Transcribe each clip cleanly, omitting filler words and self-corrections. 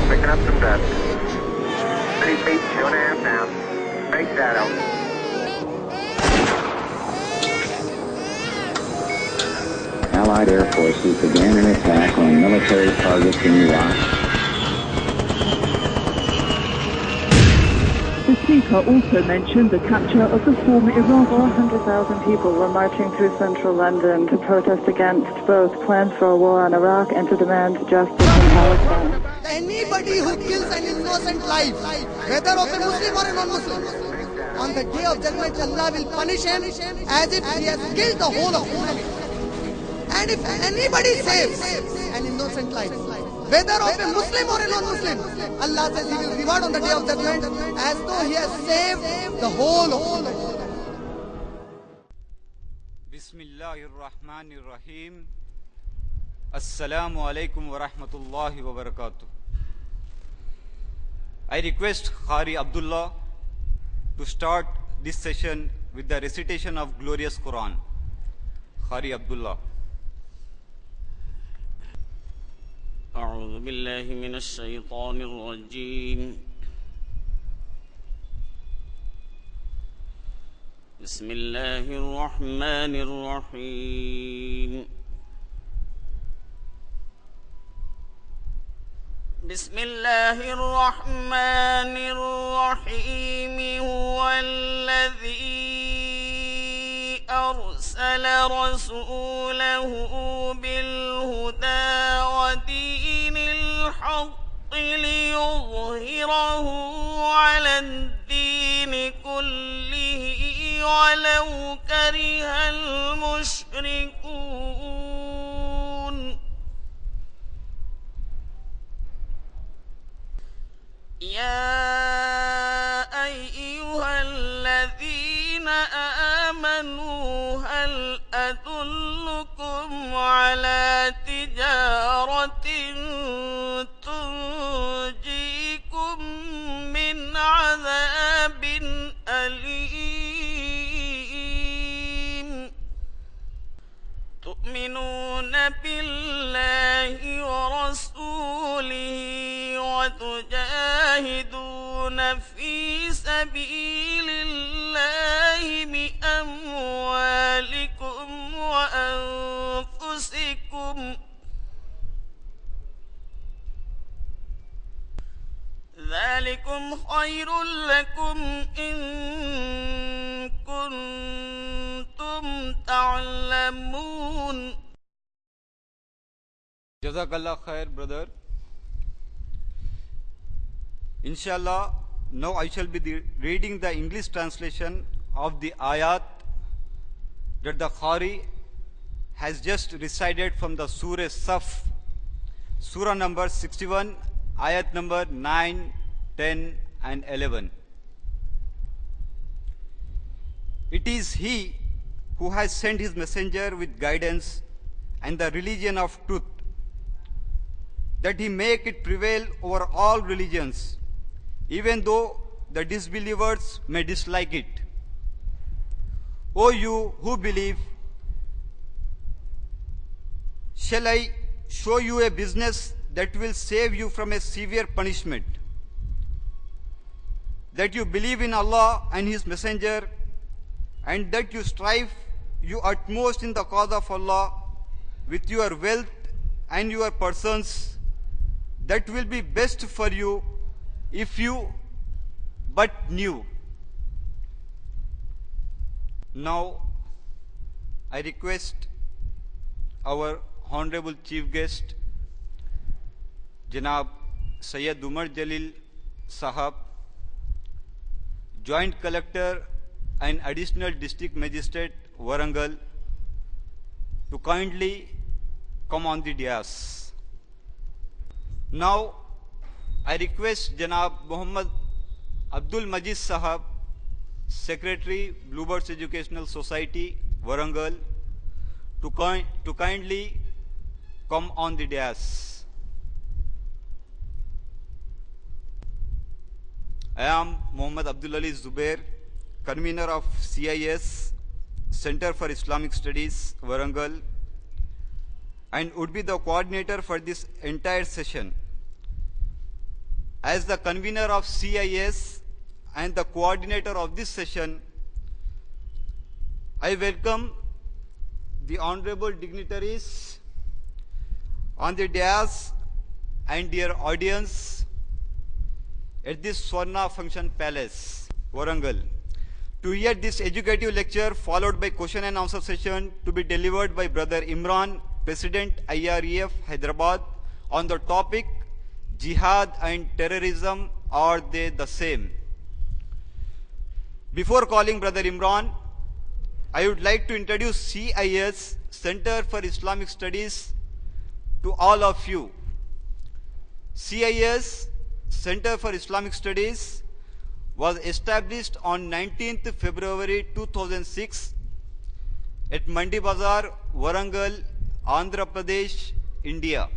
Picking up some dust. 3 feet, 2.5 down. Big shadow. Allied air forces began an attack on military targets in Iraq. The speaker also mentioned the capture of the former Iraq. 400,000 people were marching through central London to protest against both plans for a war on Iraq and to demand justice in Palestine. Anybody who kills an innocent life, whether of a Muslim or a non-Muslim, on the day of judgment Allah will punish him as if he has killed the whole of humanity. And if anybody saves an innocent life, whether of a Muslim or a non-Muslim, Allah says He will reward on the day of judgment as though He has saved the whole of humanity. Bismillahirrahmanirrahim. Assalamu alaikum wa rahmatullahi wa barakatuh. I request Qari Abdullah to start this session with the recitation of glorious Quran. Qari Abdullah. أعوذ بالله من الشيطان الرجيم بسم الله الرحمن الرحيم بسم الله الرحمن الرحيم هو الذي أرسل رسوله بالهدى ودين الحق ليظهره على الدين كله ولو كره المشركون يا أيها الذين آمنوا هل أدلكم على تجارة تنجيكم من عذاب أليم تؤمنون بالله ورسوله وتجاهدون في سبيل الله بأموالكم وأنفسكم ذلكم خير لكم إن كنتم تعلمون. Jazakallah khair, brother. Inshallah, now I shall be reading the English translation of the ayat that the Qari has just recited from the Surah Saf, Surah number 61, ayat number 9, 10 and 11. It is He who has sent His messenger with guidance and the religion of truth, that He make it prevail over all religions, even though the disbelievers may dislike it. O you who believe, shall I show you a business that will save you from a severe punishment? That you believe in Allah and His messenger, and that you strive your utmost in the cause of Allah with your wealth and your persons. That will be best for you if you but knew. Now, I request our Honorable Chief Guest, Janab Sayyid Umar Jalil Sahab, Joint Collector and Additional District Magistrate, Warangal, to kindly come on the dais. Now, I request Janab Muhammad Abdul Majid Sahab, Secretary, Bluebirds Educational Society, Warangal, to kindly come on the dais. I am Muhammad Abdul Ali Zubair, convener of CIS, Center for Islamic Studies, Warangal, and would be the coordinator for this entire session. as the convener of CIS and the coordinator of this session, I welcome the honorable dignitaries on the dais and dear audience at this Swarna Function Palace, Warangal, to hear this educative lecture followed by question and answer session to be delivered by Brother Imran, President IREF Hyderabad, on the topic Jihad and Terrorism, are they the same? Before calling Brother Imran, I would like to introduce CIS, Center for Islamic Studies, to all of you. CIS, Center for Islamic Studies, was established on 19th February 2006 at Mandi Bazar, Warangal, Andhra Pradesh, India.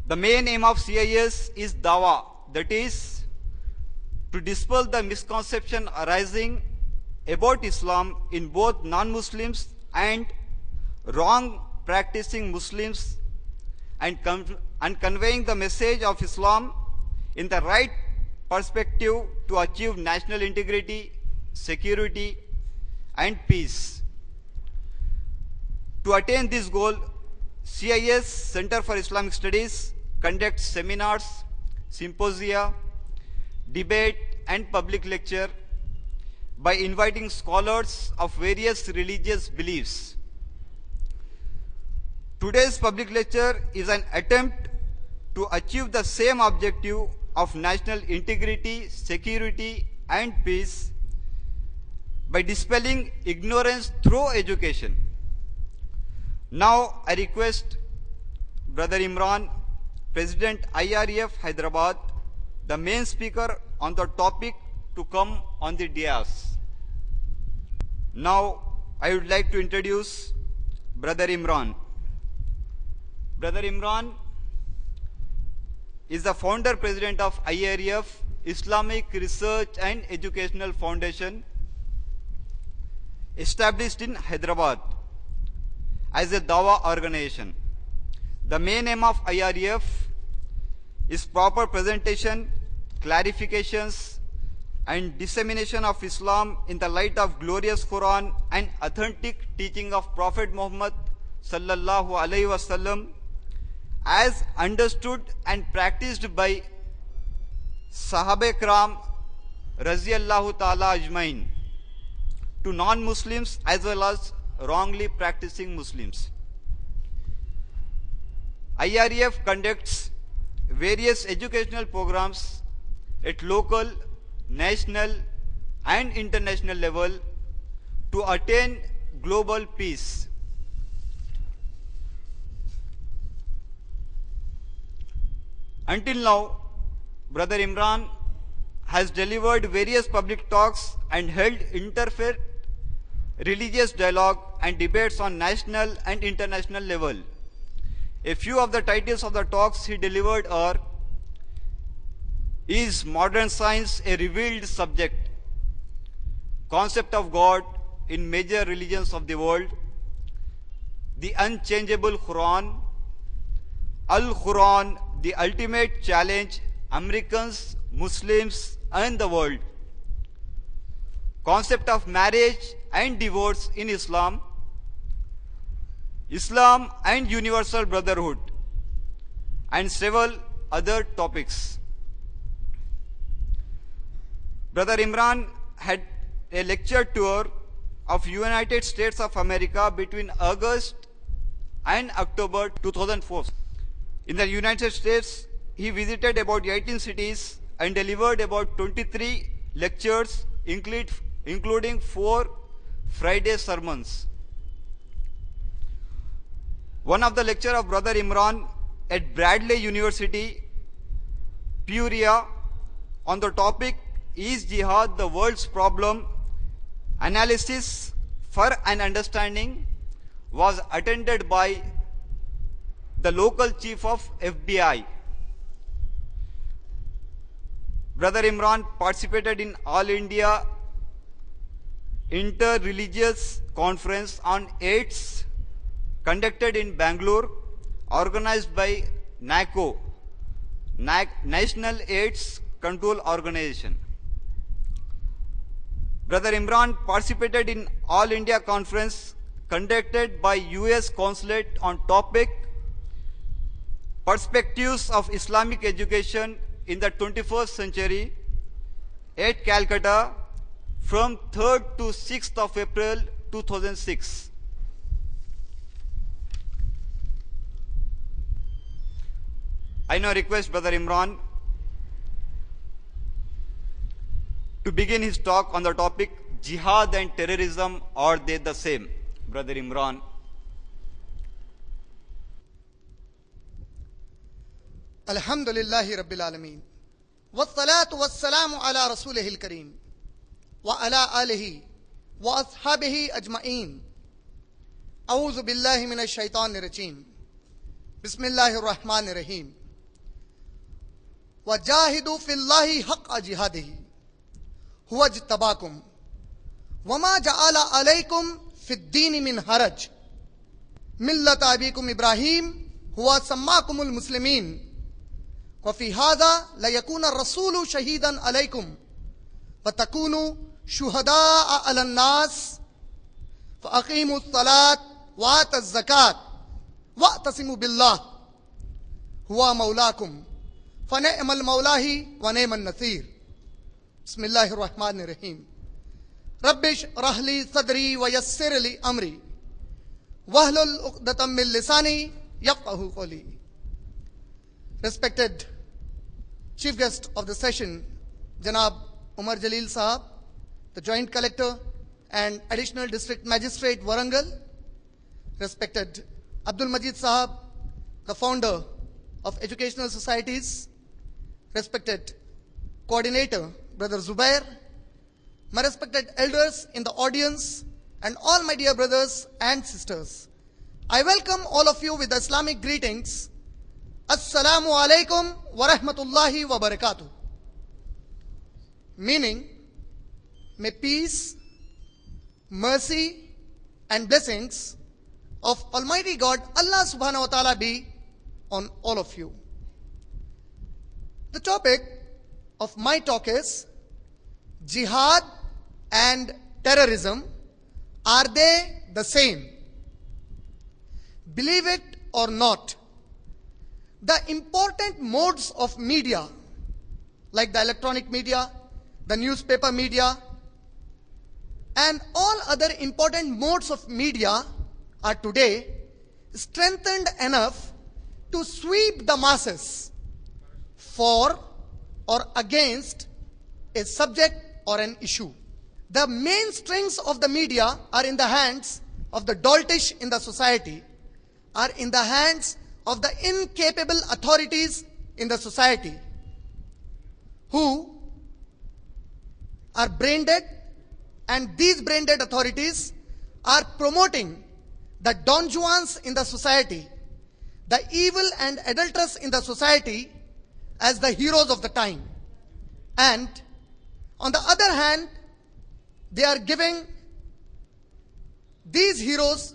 The main aim of CIS is Dawah, that is, to dispel the misconception arising about Islam in both non-Muslims and wrong practicing Muslims, and conveying the message of Islam in the right perspective to achieve national integrity, security, and peace. To attain this goal, CIS, Center for Islamic Studies, conducts seminars, symposia, debate, and public lecture by inviting scholars of various religious beliefs. Today's public lecture is an attempt to achieve the same objective of national integrity, security, and peace by dispelling ignorance through education. Now I request Brother Imran, President IREF Hyderabad, the main speaker on the topic, to come on the dais. Now I would like to introduce Brother Imran. Brother Imran is the founder president of IREF, Islamic Research and Educational Foundation, established in Hyderabad as a Dawah organization. The main aim of IREF is proper presentation, clarifications, and dissemination of Islam in the light of glorious Quran and authentic teaching of Prophet Muhammad sallallahu alaihi wasallam, as understood and practiced by Sahabe Kram Raziyallahu Ta'ala Ajmain, to non-Muslims as well as wrongly practicing Muslims. IREF conducts various educational programs at local, national, and international level to attain global peace. Until now, Brother Imran has delivered various public talks and held interfaith religious dialogue and debates on national and international level. A few of the titles of the talks he delivered are: Is Modern Science a Revealed Subject? Concept of God in Major Religions of the World, The Unchangeable Quran, Al-Quran, The Ultimate Challenge, Americans, Muslims, and the World, Concept of Marriage and Divorce in Islam, Islam and Universal Brotherhood, and several other topics. Brother Imran had a lecture tour of United States of America between August and October 2004. In the United States, he visited about 18 cities and delivered about 23 lectures, including 4 Friday sermons. One of the lectures of Brother Imran at Bradley University, Peoria, on the topic Is Jihad the World's Problem? Analysis for an Understanding, was attended by the local chief of FBI. Brother Imran participated in All India Inter-Religious Conference on AIDS conducted in Bangalore, organized by NACO, National AIDS Control Organization. Brother Imran participated in All India Conference conducted by US Consulate on topic Perspectives of Islamic Education in the 21st Century at Calcutta from 3rd to 6th of April 2006. I now request Brother Imran to begin his talk on the topic Jihad and Terrorism, are they the same? Brother Imran. Alhamdulillahi Rabbil Alameen. Wassalatu wassalamu ala Rasulihil Kareem. Wa ala alihi wa ashabihi ajma'een. A'udhu billahi minash shaitanir rajim. Bismillahir Rahmanir Rahim. وَجَاهِدُوا فِي اللَّهِ حَقَّ جِهَادِهِ هُوَ اجْتَبَاكُمْ وَمَا جَعَلَ عَلَيْكُمْ فِي الدِّينِ مِنْ حَرَجٍ مِلَّةَ أَبِيكُمْ إِبْرَاهِيمَ هُوَ سَمَّاكُمُ الْمُسْلِمِينَ وَفِي هَذَا لَيَكُونَ الرَّسُولُ شَهِيدًا عَلَيْكُمْ وَتَكُونُوا شُهَدَاءَ عَلَى النَّاسِ فَأَقِيمُوا الصَّلَاةَ وَآتُوا الزَّكَاةَ وَاعْتَصِمُوا بِاللَّهِ هُوَ مَوْلَاكُمْ فنعم المولاه ونعم النصير. بسم الله الرحمن الرحيم. رب اشرح لي صدري ويسر لي امري واحلل عقدة من لساني يفقهوا قولي. Respected Chief Guest of the session, Janab Umar Jalil Sahab, the Joint Collector and Additional District Magistrate Warangal, respected Abdul Majid Sahab, the founder of Educational Societies, respected Coordinator, Brother Zubair, my respected elders in the audience, and all my dear brothers and sisters. I welcome all of you with the Islamic greetings. Assalamu alaikum wa rahmatullahi wa barakatuh. Meaning, may peace, mercy, and blessings of Almighty God, Allah subhanahu wa ta'ala, be on all of you. The topic of my talk is Jihad and terrorism, are they the same? Believe it or not, the important modes of media, like the electronic media, the newspaper media, and all other important modes of media are today strengthened enough to sweep the masses for or against a subject or an issue. The mainstrings of the media are in the hands of the doltish in the society, are in the hands of the incapable authorities in the society, who are brain dead, and these brain dead authorities are promoting the Don Juans in the society, the evil and adulterous in the society, as the heroes of the time. And on the other hand, they are giving these heroes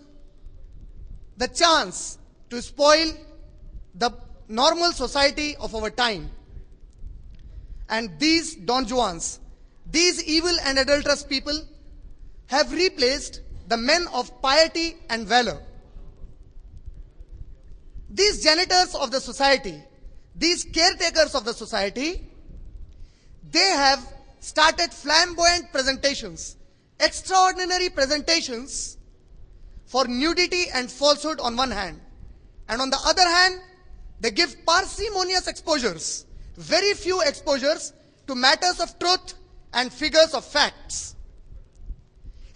the chance to spoil the normal society of our time. And these Don Juans, these evil and adulterous people, have replaced the men of piety and valor. These janitors of the society, these caretakers of the society, they have started flamboyant presentations, extraordinary presentations for nudity and falsehood on one hand, and on the other hand, they give parsimonious exposures, very few exposures, to matters of truth and figures of facts.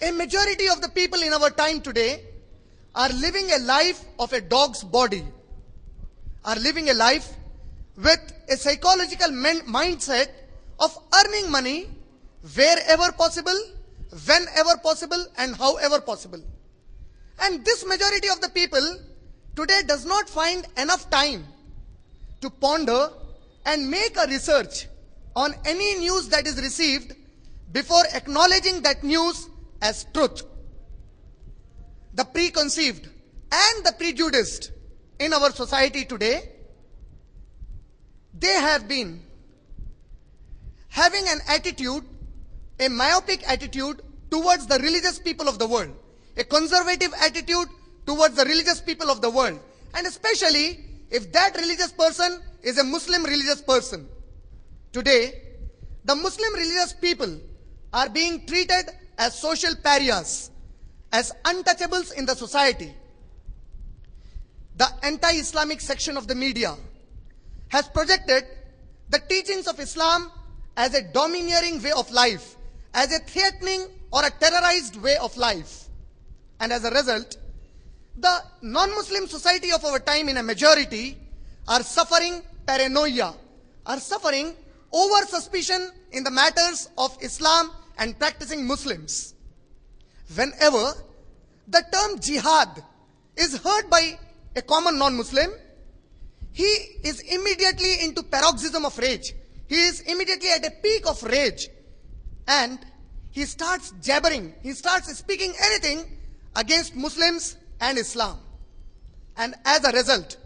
A majority of the people in our time today are living a life of a dog's body, are living a life with a psychological mindset of earning money wherever possible, whenever possible, and however possible. And this majority of the people today does not find enough time to ponder and make a research on any news that is received before acknowledging that news as truth. The preconceived and the prejudiced in our society today they have been having an attitude, a myopic attitude towards the religious people of the world, a conservative attitude towards the religious people of the world, and especially if that religious person is a Muslim religious person. Today, the Muslim religious people are being treated as social pariahs, as untouchables in the society. The anti-Islamic section of the media has projected the teachings of Islam as a domineering way of life, as a threatening or a terrorized way of life. And as a result, the non-Muslim society of our time in a majority are suffering paranoia, are suffering over suspicion in the matters of Islam and practicing Muslims. Whenever the term jihad is heard by a common non-Muslim, he is immediately into paroxysm of rage. He is immediately at a peak of rage, and he starts jabbering, he starts speaking anything against Muslims and Islam. And as a result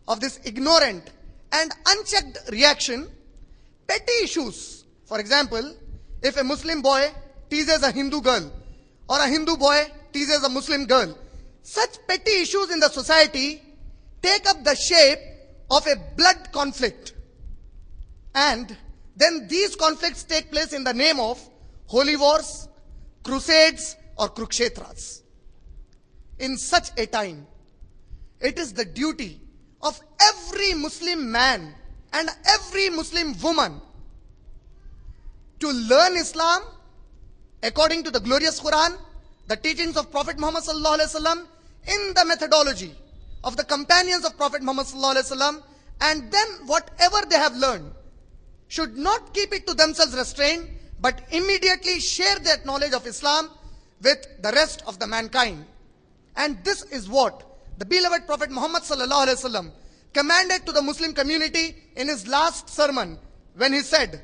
of this ignorant and unchecked reaction, petty issues, for example, if a Muslim boy teases a Hindu girl or a Hindu boy teases a Muslim girl, such petty issues in the society take up the shape of a blood conflict. And then these conflicts take place in the name of holy wars, crusades, or Kurukshetras. In such a time, it is the duty of every Muslim man and every Muslim woman to learn Islam according to the glorious Quran, the teachings of Prophet Muhammad sallallahu alaihi wasallam, in the methodology of the companions of Prophet Muhammad sallallahu alaihi wasallam, and then whatever they have learned should not keep it to themselves restrained, but immediately share that knowledge of Islam with the rest of the mankind. And this is what the beloved Prophet Muhammad sallallahu alaihi wasallam commanded to the Muslim community in his last sermon when he said,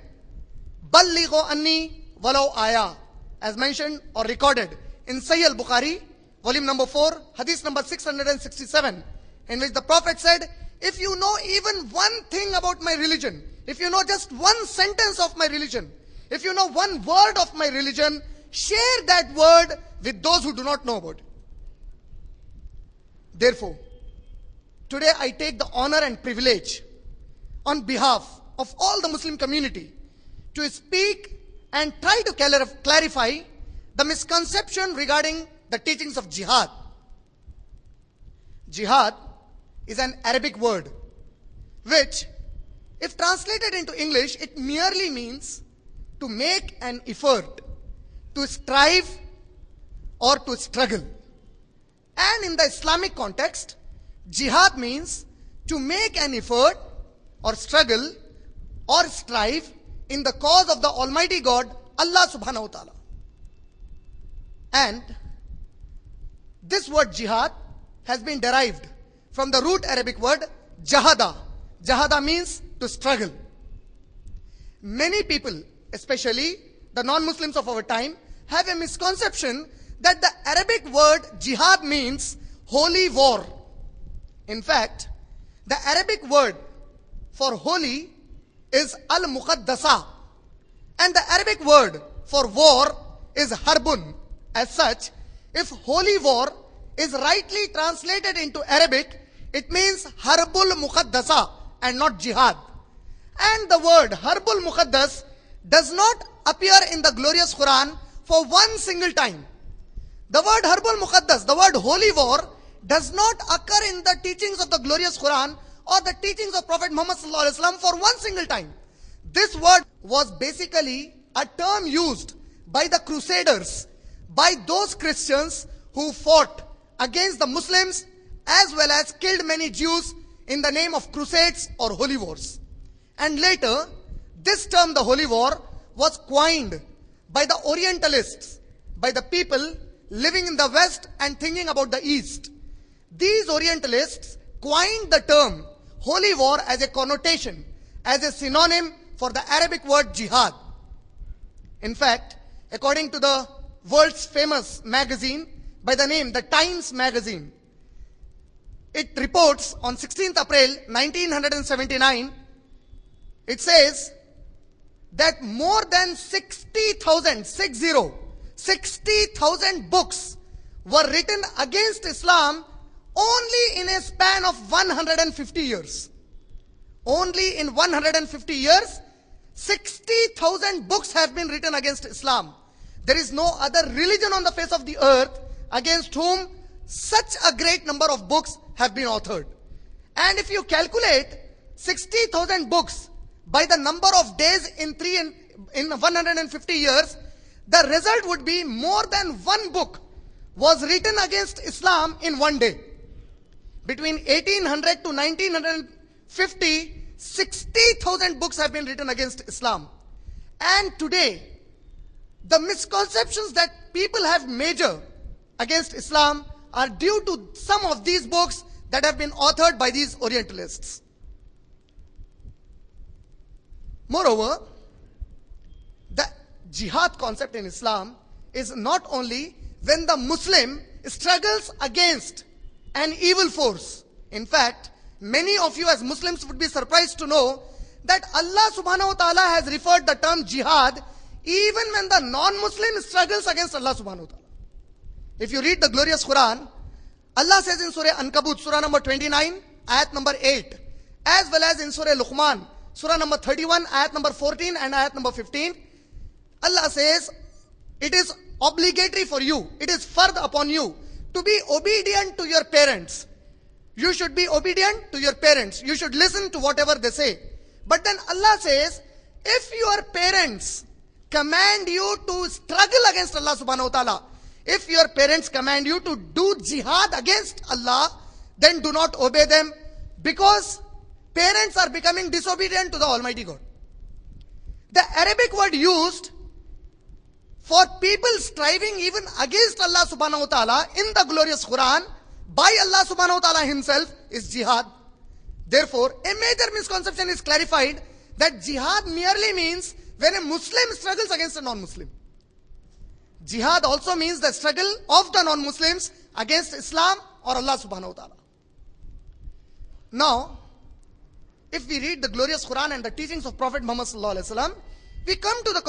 "Ballighu anni walau aya," as mentioned or recorded in Sahih al-Bukhari, volume number 4, hadith number 667, in which the Prophet said, if you know even one thing about my religion, if you know just one sentence of my religion, if you know one word of my religion, share that word with those who do not know about it. Therefore, today I take the honor and privilege on behalf of all the Muslim community to speak and try to clarify the misconception regarding the teachings of jihad. Jihad is an Arabic word which, if translated into English, it merely means to make an effort, to strive, or to struggle. And in the Islamic context, jihad means to make an effort or struggle or strive in the cause of the Almighty God, Allah subhanahu wa ta'ala. And this word jihad has been derived from the root Arabic word jahada. Jahada means to struggle. Many people, especially the non-Muslims of our time, have a misconception that the Arabic word jihad means holy war. In fact, the Arabic word for holy is al-muqaddasa, and the Arabic word for war is harbun. As such, if holy war is rightly translated into Arabic, it means harbul muqaddasa and not jihad. And the word harbul muqaddas does not appear in the glorious Quran for one single time. The word harbul muqaddas, the word holy war, does not occur in the teachings of the glorious Quran or the teachings of Prophet Muhammad sallallahu alaihi wasallam for one single time. This word was basically a term used by the Crusaders, by those Christians who fought against the Muslims as well as killed many Jews in the name of crusades or holy wars. And later, this term, the holy war, was coined by the Orientalists, by the people living in the West and thinking about the East. These Orientalists coined the term holy war as a connotation, as a synonym for the Arabic word jihad. In fact, according to the world's famous magazine by the name the Times magazine, it reports on 16th April 1979 it says that more than 60,000 books were written against Islam only in a span of 150 years. Only in 150 years, 60,000 books have been written against Islam. There is no other religion on the face of the earth against whom such a great number of books have been authored. And if you calculate 60,000 books by the number of days in 150 years, the result would be more than one book was written against Islam in one day. Between 1800 to 1950, 60,000 books have been written against Islam. And today, the misconceptions that people have major against Islam are due to some of these books that have been authored by these Orientalists. Moreover, the jihad concept in Islam is not only when the Muslim struggles against an evil force. In fact, many of you as Muslims would be surprised to know that Allah subhanahu wa ta'ala has referred the term jihad even when the non-Muslim struggles against Allah subhanahu wa ta'ala. If you read the glorious Quran, Allah says in Surah Ankabut, Surah number 29, ayat number 8, as well as in Surah Luqman, Surah number 31, ayat number 14 and ayat number 15, Allah says, it is obligatory for you, it is fard upon you to be obedient to your parents. You should be obedient to your parents. You should listen to whatever they say. But then Allah says, if your parents command you to struggle against Allah subhanahu wa ta'ala, if your parents command you to do jihad against Allah, then do not obey them, because parents are becoming disobedient to the Almighty God. The Arabic word used for people striving even against Allah subhanahu wa ta'ala in the glorious Quran by Allah subhanahu wa ta'ala himself is jihad. Therefore, a major misconception is clarified that jihad merely means when a Muslim struggles against a non-Muslim. Jihad also means the struggle of the non-Muslims against Islam or Allah subhanahu wa ta'ala. Now, if we read the glorious Quran and the teachings of Prophet Muhammad sallallahu alaihi wasallam, we come to the